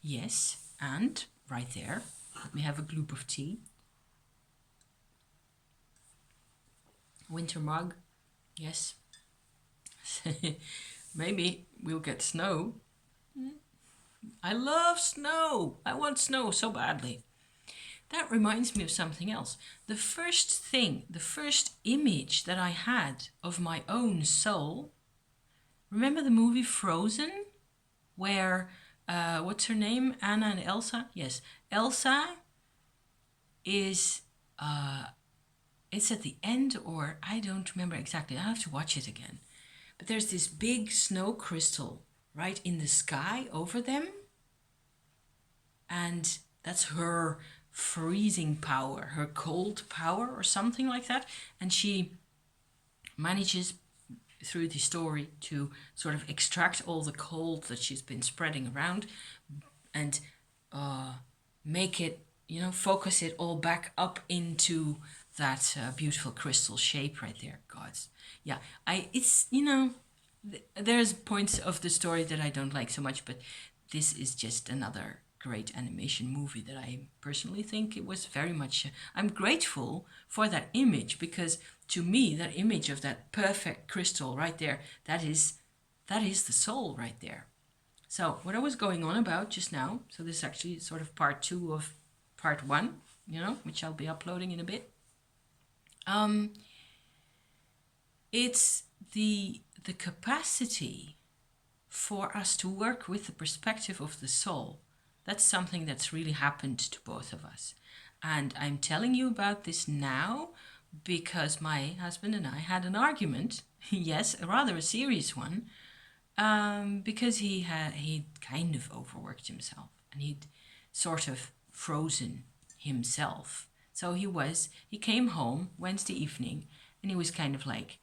Yes, and right there, let me have a gloop of tea. Winter mug, yes. Maybe we'll get snow. I love snow. I want snow so badly. That reminds me of something else. The first image that I had of my own soul, remember the movie Frozen? Where, what's her name? Anna and Elsa? Yes. Elsa is, it's at the end, or I don't remember exactly. I have to watch it again. But there's this big snow crystal right in the sky over them. And that's her freezing power, her cold power or something like that. And she manages through the story to sort of extract all the cold that she's been spreading around and make it, focus it all back up into that beautiful crystal shape right there. Gods. Yeah, there's points of the story that I don't like so much, but this is just another great animation movie that I personally think it was very much. I'm grateful for that image, because to me that image of that perfect crystal right there, that is the soul right there. So what I was going on about just now, so this is actually sort of part 2 of part 1, which I'll be uploading in a bit. It's the capacity for us to work with the perspective of the soul. That's something that's really happened to both of us. And I'm telling you about this now because my husband and I had an argument, yes, a serious one, because he'd kind of overworked himself and he'd sort of frozen himself. So he came home Wednesday evening and he was kind of like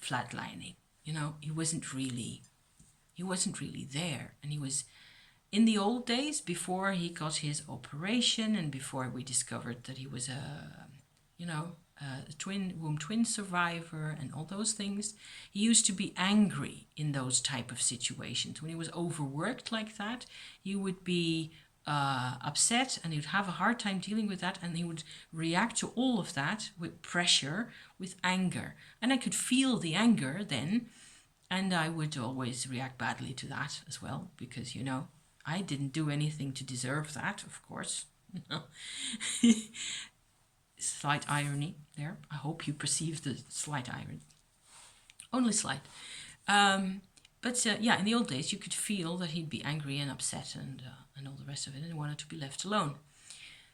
flatlining, he wasn't really there. And he was, in the old days, before he got his operation and before we discovered that he was a womb twin survivor and all those things, he used to be angry in those type of situations. When he was overworked like that, he would be upset and he would have a hard time dealing with that, and he would react to all of that with pressure, with anger. And I could feel the anger then, and I would always react badly to that as well, because I didn't do anything to deserve that, of course. Slight irony there. I hope you perceive the slight irony. Only slight. But in the old days, you could feel that he'd be angry and upset and all the rest of it, and wanted to be left alone.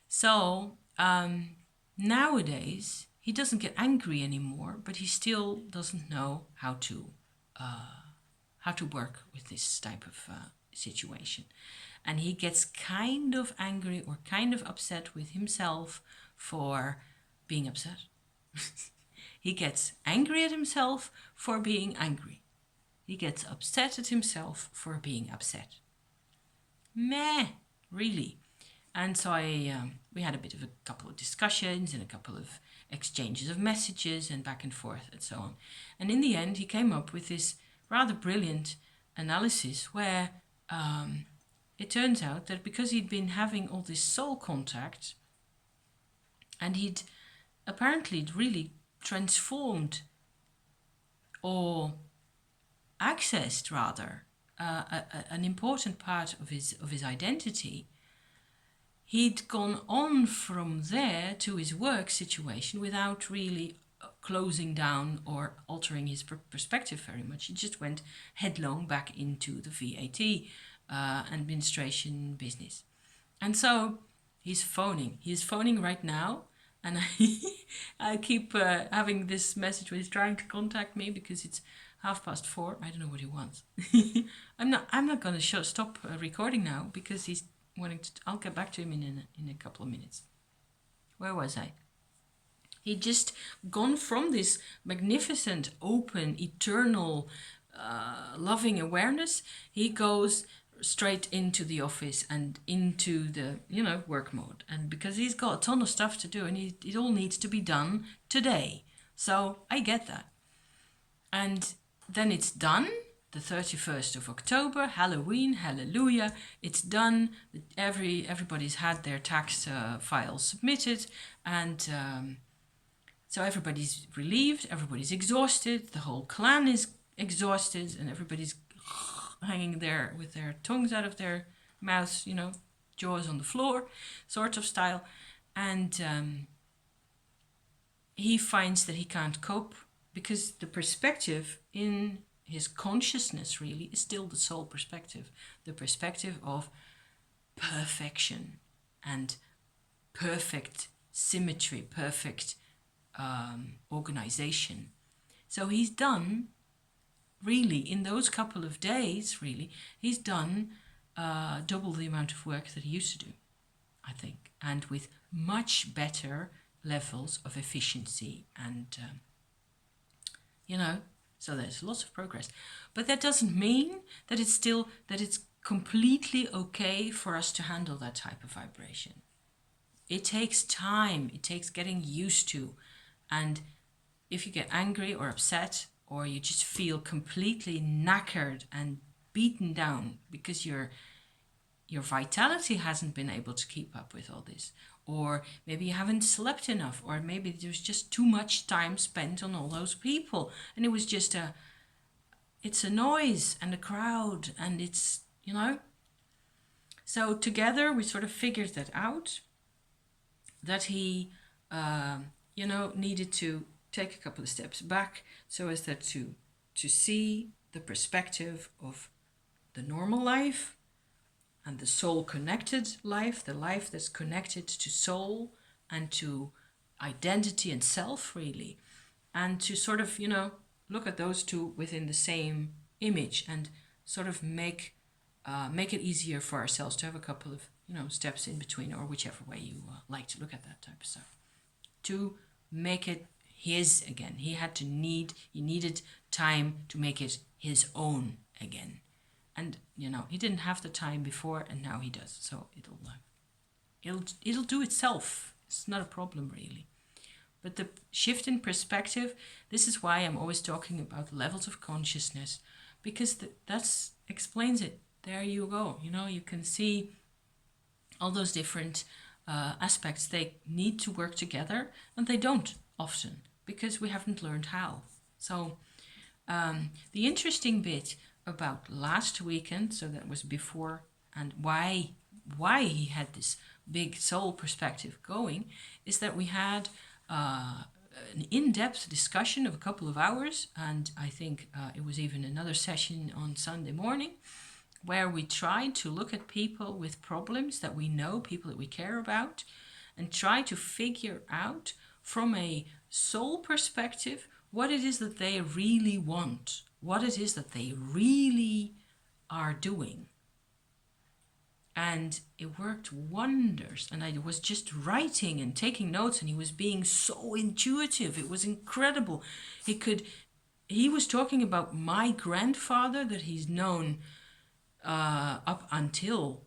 So nowadays, he doesn't get angry anymore, but he still doesn't know how to work with this type of situation. And he gets kind of angry or kind of upset with himself for being upset. He gets angry at himself for being angry. He gets upset at himself for being upset. Meh, really. And so we had a couple of discussions and a couple of exchanges of messages and back and forth and so on. And in the end, he came up with this rather brilliant analysis where it turns out that because he'd been having all this soul contact and he'd apparently really transformed or accessed rather an important part of his identity, he'd gone on from there to his work situation without really closing down or altering his perspective very much. He just went headlong back into the VAT administration business. And so he's phoning right now, and I keep having this message where he's trying to contact me because it's 4:30. I don't know what he wants. I'm not going to stop recording now because he's wanting to. I'll get back to him in a couple of minutes. Where was I? He'd just gone from this magnificent, open, eternal, loving awareness. He goes straight into the office and into the work mode, and because he's got a ton of stuff to do and it all needs to be done today. So I get that, and then it's done, the 31st of October, Halloween, hallelujah, it's done. Everybody's had their tax files submitted, and so everybody's relieved, everybody's exhausted, the whole clan is exhausted, and everybody's hanging there with their tongues out of their mouths, jaws on the floor, sort of style. And he finds that he can't cope because the perspective in his consciousness really is still the soul perspective, the perspective of perfection and perfect symmetry, perfect organization. So he's done, really, in those couple of days, really, he's done double the amount of work that he used to do, I think, and with much better levels of efficiency and, so there's lots of progress. But that doesn't mean that it's completely okay for us to handle that type of vibration. It takes time, it takes getting used to. And if you get angry or upset, or you just feel completely knackered and beaten down because your vitality hasn't been able to keep up with all this, or maybe you haven't slept enough, or maybe there's just too much time spent on all those people, and it was just it's a noise and a crowd, and it's, So together we sort of figured that out, that he, needed to take a couple of steps back so as that to see the perspective of the normal life and the soul connected life, the life that's connected to soul and to identity and self, really, and to sort of, look at those two within the same image and sort of make it easier for ourselves to have a couple of, steps in between, or whichever way you like to look at that type of stuff, to make it his again. He needed time to make it his own again. And, he didn't have the time before, and now he does. So it'll do itself. It's not a problem, really. But the shift in perspective, this is why I'm always talking about levels of consciousness, because that explains it. There you go. You can see all those different aspects. They need to work together, and they don't often, because we haven't learned how. So the interesting bit about last weekend, so that was before, and why he had this big soul perspective going, is that we had an in-depth discussion of a couple of hours, and I think it was even another session on Sunday morning, where we tried to look at people with problems that we know, people that we care about, and try to figure out from a soul perspective what it is that they really want, what it is that they really are doing. And it worked wonders. And I was just writing and taking notes, and he was being so intuitive. It was incredible. He was talking about my grandfather that he's known up until,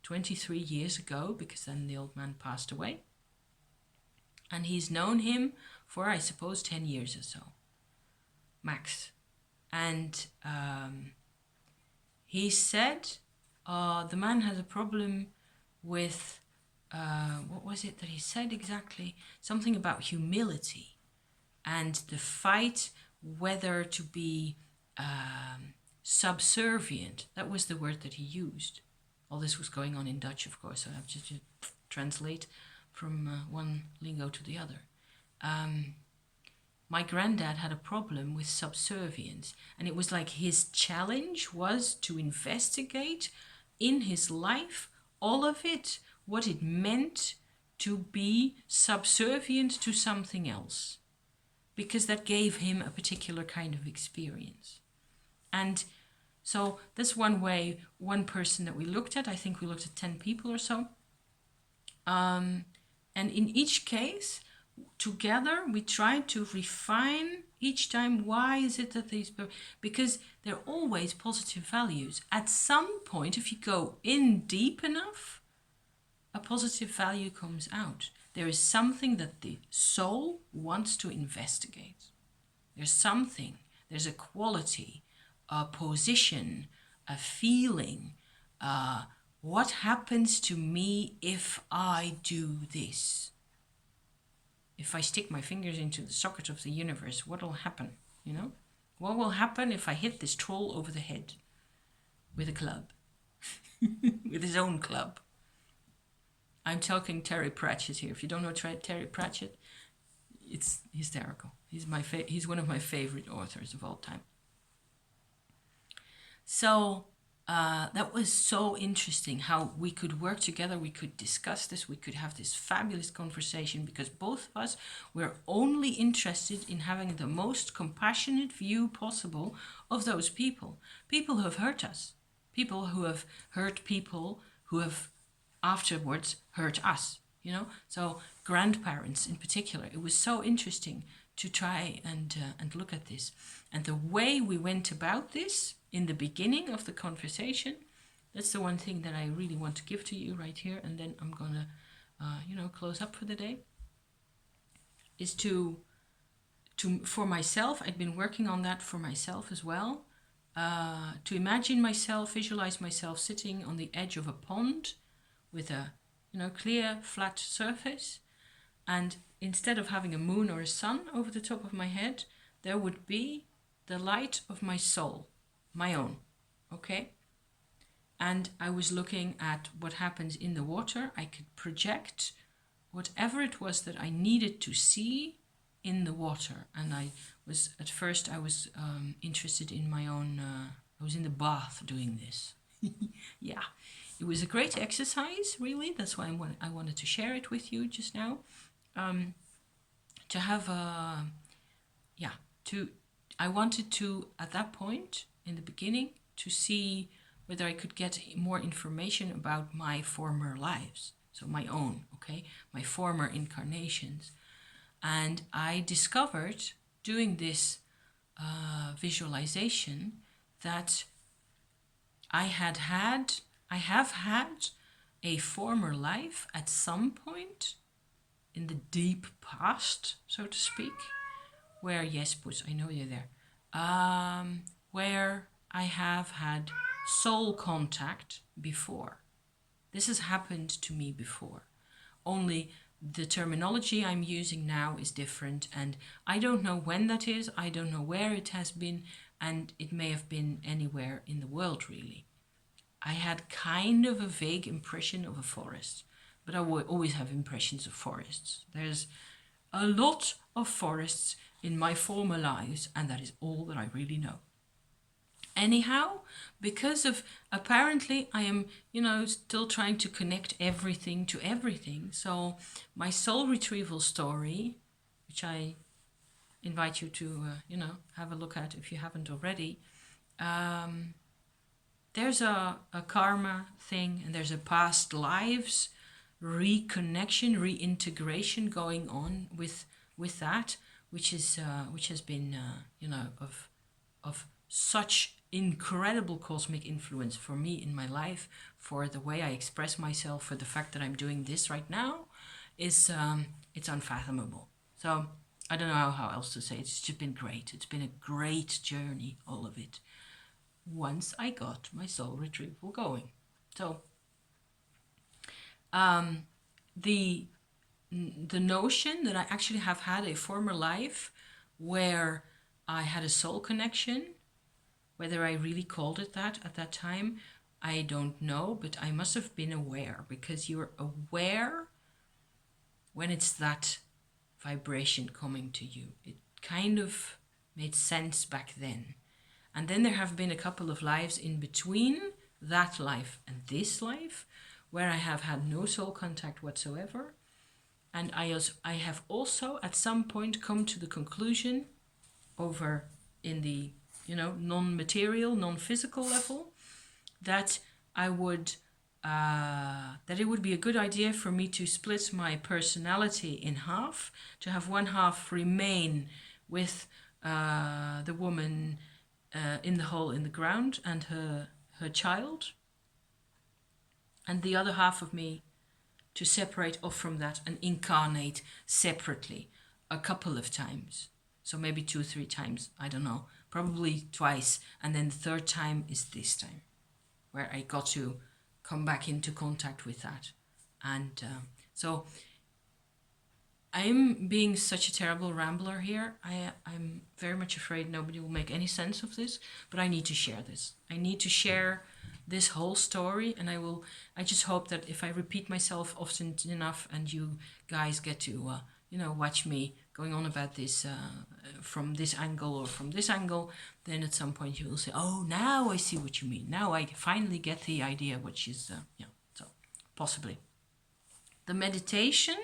23 years ago, because then the old man passed away. And he's known him for, I suppose, 10 years or so, max. And he said the man has a problem with, what was it that he said exactly? Something about humility and the fight whether to be subservient. That was the word that he used. All this was going on in Dutch, of course, so I have to translate from one lingo to the other. My granddad had a problem with subservience, and it was like his challenge was to investigate in his life all of it, what it meant to be subservient to something else, because that gave him a particular kind of experience. And so that's one way, one person that we looked at. I think we looked at 10 people or so. And in each case, together we tried to refine each time, why is it that these, because they're always positive values. At some point, if you go in deep enough, a positive value comes out. There is something that the soul wants to investigate. There's a quality a position, a feeling. What happens to me if I do this? If I stick my fingers into the socket of the universe, what will happen? You know? What will happen if I hit this troll over the head with a club? With his own club. I'm talking Terry Pratchett here. If you don't know Terry Pratchett, it's hysterical. He's one of my favorite authors of all time. So that was so interesting how we could work together, we could discuss this, we could have this fabulous conversation, because both of us were only interested in having the most compassionate view possible of those people. People who have hurt us. People who have hurt people who have afterwards hurt us, you know? So grandparents in particular. It was so interesting to try and look at this. And the way we went about this in the beginning of the conversation, that's the one thing that I really want to give to you right here, and then I'm gonna, close up for the day, is to for myself, I've been working on that for myself as well, to imagine myself, visualize myself sitting on the edge of a pond with a, clear, flat surface, and instead of having a moon or a sun over the top of my head, there would be the light of my soul, my own, okay? And I was looking at what happens in the water. I could project whatever it was that I needed to see in the water. And I was interested in my own, I was in the bath doing this. Yeah, it was a great exercise, really. That's why I wanted to share it with you just now. To have I wanted to, at that point in the beginning, to see whether I could get more information about my former lives. So my own, okay, my former incarnations. And I discovered doing this visualization that I have had a former life at some point in the deep past, so to speak, where, yes, Poes, I know you're there, where I have had soul contact before. This has happened to me before. Only the terminology I'm using now is different, and I don't know when that is, I don't know where it has been, and it may have been anywhere in the world, really. I had kind of a vague impression of a forest, but I will always have impressions of forests. There's a lot of forests in my former lives, and that is all that I really know. Anyhow, because of, apparently I am, still trying to connect everything to everything. So my soul retrieval story, which I invite you to, have a look at if you haven't already, there's a karma thing, and there's a past lives reconnection, reintegration going on with that, which has been, of such incredible cosmic influence for me in my life, for the way I express myself, for the fact that I'm doing this right now, is it's unfathomable. So I don't know how else to say it. It's just been great. It's been a great journey, all of it, once I got my soul retrieval going. So the notion that I actually have had a former life where I had a soul connection, whether I really called it that at that time, I don't know, but I must have been aware, because you're aware when it's that vibration coming to you. It kind of made sense back then. And then there have been a couple of lives in between that life and this life where I have had no soul contact whatsoever. And I have also at some point come to the conclusion over in the, non-material, non-physical level, that I would, that it would be a good idea for me to split my personality in half, to have one half remain with the woman in the hole in the ground and her child, and the other half of me to separate off from that and incarnate separately a couple of times. So maybe 2-3 times, I don't know, probably twice, and then the third time is this time, where I got to come back into contact with that. And so I'm being such a terrible rambler here. I'm very much afraid nobody will make any sense of this, but I need to share this. I need to share this whole story, and I just hope that if I repeat myself often enough and you guys get to, watch me going on about this from this angle or from this angle, then at some point you will say, oh, now I see what you mean. Now I finally get the idea, which is, so possibly. The meditation,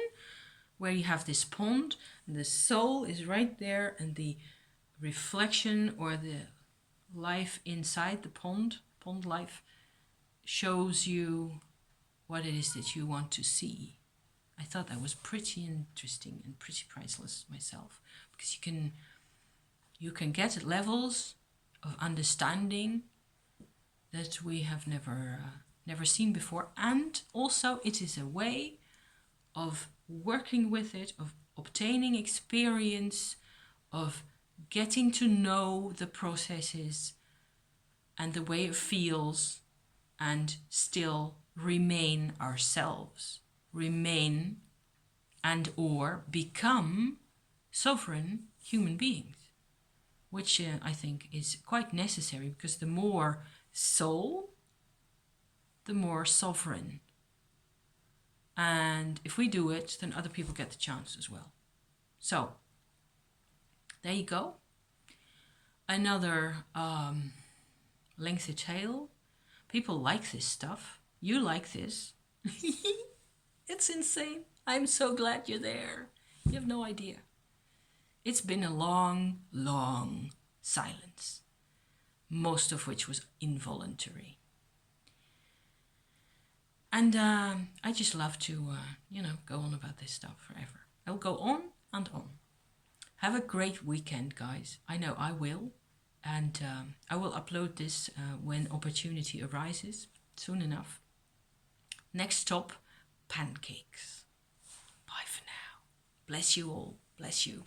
where you have this pond, and the soul is right there, and the reflection or the life inside the pond life, shows you what it is that you want to see. I thought that was pretty interesting and pretty priceless myself, because you can get at levels of understanding that we have never seen before, and also it is a way of working with it, of obtaining experience, of getting to know the processes and the way it feels, and still remain ourselves, remain and or become sovereign human beings, which I think is quite necessary, because the more soul, the more sovereign. And if we do it, then other people get the chance as well. So, there you go. Another lengthy tale. People like this stuff. You like this. It's insane. I'm so glad you're there. You have no idea. It's been a long, long silence, most of which was involuntary. And I just love to, go on about this stuff forever. I'll go on and on. Have a great weekend, guys. I know I will. And I will upload this when opportunity arises, soon enough. Next stop, pancakes. Bye for now. Bless you all. Bless you.